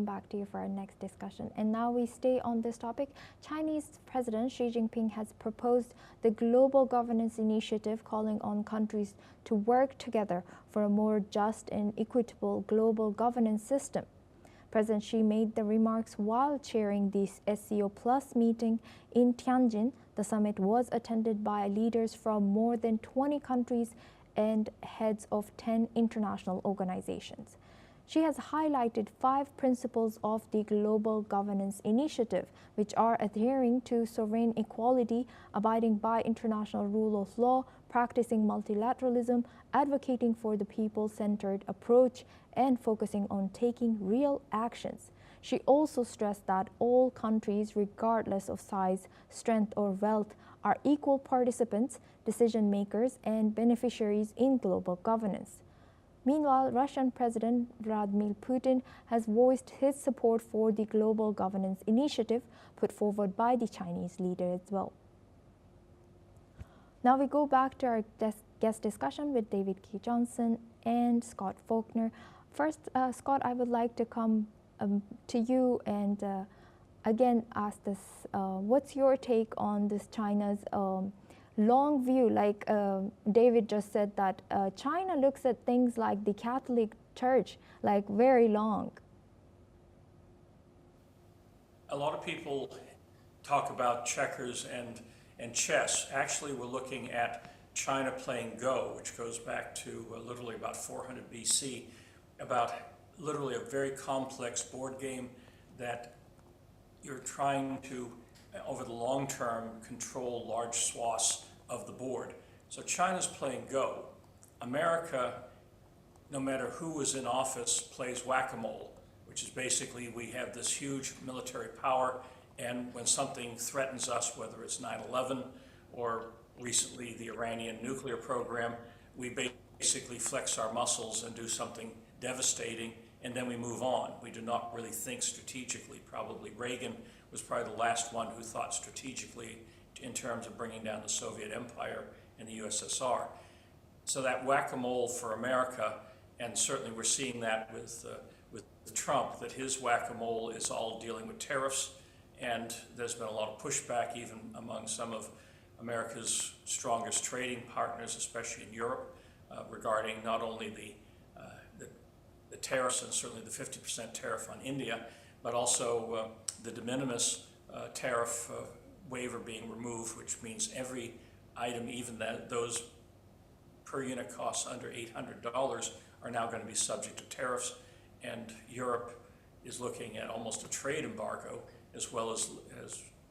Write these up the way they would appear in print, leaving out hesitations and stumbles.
back to you for our next discussion. And now we stay on this topic. Chinese President Xi Jinping has proposed the Global Governance Initiative, calling on countries to work together for a more just and equitable global governance system. President Xi made the remarks while chairing the SCO Plus meeting in Tianjin. The summit was attended by leaders from more than 20 countries and heads of 10 international organizations. She has highlighted 5 principles of the Global Governance Initiative, which are adhering to sovereign equality, abiding by international rule of law, practicing multilateralism, advocating for the people-centered approach, and focusing on taking real actions. She also stressed that all countries, regardless of size, strength, or wealth, are equal participants, decision makers, and beneficiaries in global governance. Meanwhile, Russian President Vladimir Putin has voiced his support for the Global Governance Initiative put forward by the Chinese leader as well. Now we go back to our guest discussion with David K. Johnson and Scott Faulkner. First, Scott, I would like to come to you and again ask this, what's your take on this China's long view? Like David just said that China looks at things like the Catholic Church like very long. A lot of people talk about checkers and chess. Actually, we're looking at China playing Go, which goes back to literally about 400 BC, about literally a very complex board game that you're trying to, over the long term, control large swaths of the board. So China's playing Go. America, no matter who is in office, plays whack-a-mole, which is basically we have this huge military power, and when something threatens us, whether it's 9/11 or recently the Iranian nuclear program, we basically flex our muscles and do something devastating, and then we move on. We do not really think strategically. Probably Reagan was probably the last one who thought strategically in terms of bringing down the Soviet Empire and the USSR. So that whack-a-mole for America, and certainly we're seeing that with Trump, that his whack-a-mole is all dealing with tariffs, and there's been a lot of pushback even among some of America's strongest trading partners, especially in Europe, regarding not only the tariffs and certainly the 50% tariff on India, but also the de minimis tariff waiver being removed, which means every item, even those per unit costs under $800, are now going to be subject to tariffs. And Europe is looking at almost a trade embargo, as well as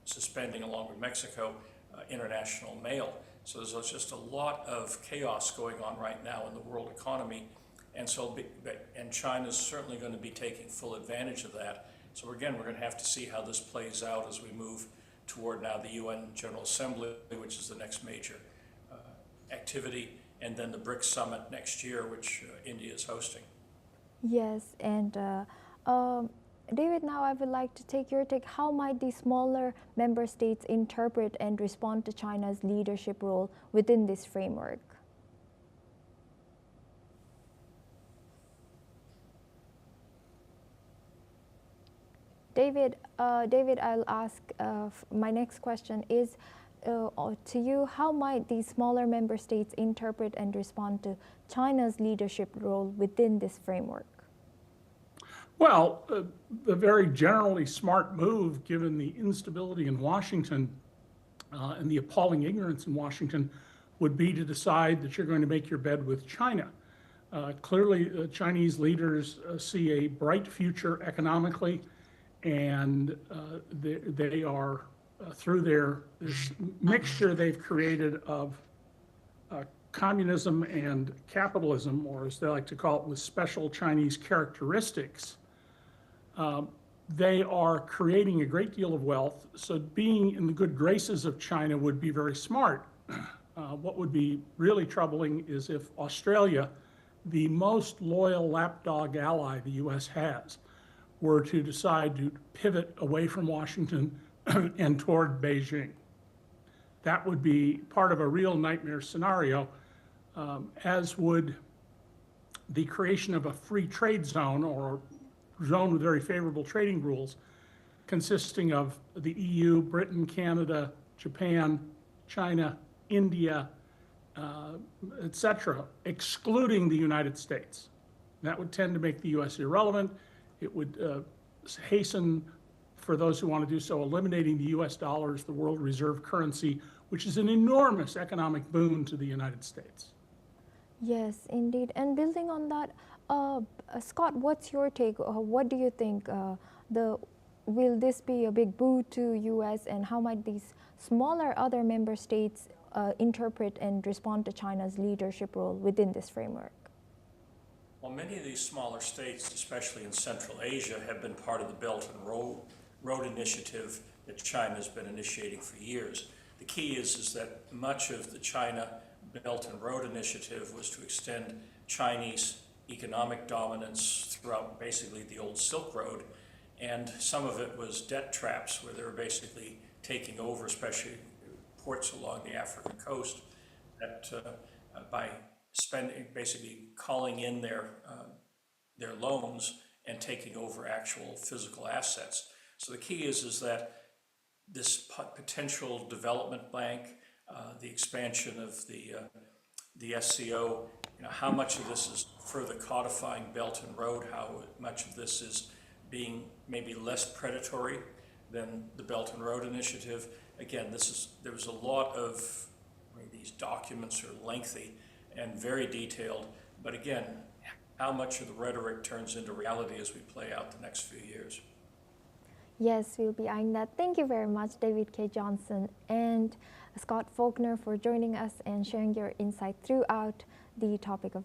suspending, along with Mexico, international mail. So there's just a lot of chaos going on right now in the world economy. And China's certainly going to be taking full advantage of that. So again, we're going to have to see how this plays out as we move toward now the UN General Assembly, which is the next major activity, and then the BRICS Summit next year, which India is hosting. Yes, and David, now I would like to take your take. How might the smaller member states interpret and respond to China's leadership role within this framework? David, I'll ask, my next question is to you. How might these smaller member states interpret and respond to China's leadership role within this framework? Well, the very generally smart move, given the instability in Washington and the appalling ignorance in Washington, would be to decide that you're going to make your bed with China. Clearly, Chinese leaders see a bright future economically, and they are, through this mixture they've created of communism and capitalism, or as they like to call it, with special Chinese characteristics, they are creating a great deal of wealth. So being in the good graces of China would be very smart. What would be really troubling is if Australia, the most loyal lapdog ally the US has, were to decide to pivot away from Washington and toward Beijing. That would be part of a real nightmare scenario, as would the creation of a free trade zone or zone with very favorable trading rules, consisting of the EU, Britain, Canada, Japan, China, India, et cetera, excluding the United States. That would tend to make the U.S. irrelevant. It would hasten, for those who want to do so, eliminating the U.S. dollar as the world reserve currency, which is an enormous economic boon to the United States. Yes, indeed. And building on that, Scott, what's your take? What do you think? Will this be a big boon to U.S. and how might these smaller other member states interpret and respond to China's leadership role within this framework? Well, many of these smaller states, especially in Central Asia, have been part of the Belt and Road Initiative that China has been initiating for years. The key is that much of the China Belt and Road Initiative was to extend Chinese economic dominance throughout basically the old Silk Road, and some of it was debt traps where they were basically taking over, especially ports along the African coast, that by basically calling in their loans and taking over actual physical assets. So the key is that this potential development bank, the expansion of the SCO, how much of this is further codifying Belt and Road, how much of this is being maybe less predatory than the Belt and Road Initiative. Again, there was a lot of, these documents are lengthy and very detailed, but again, how much of the rhetoric turns into reality as we play out the next few years. Yes, we'll be eyeing that. Thank you very much, David K. Johnson and Scott Faulkner, for joining us and sharing your insight throughout the topic of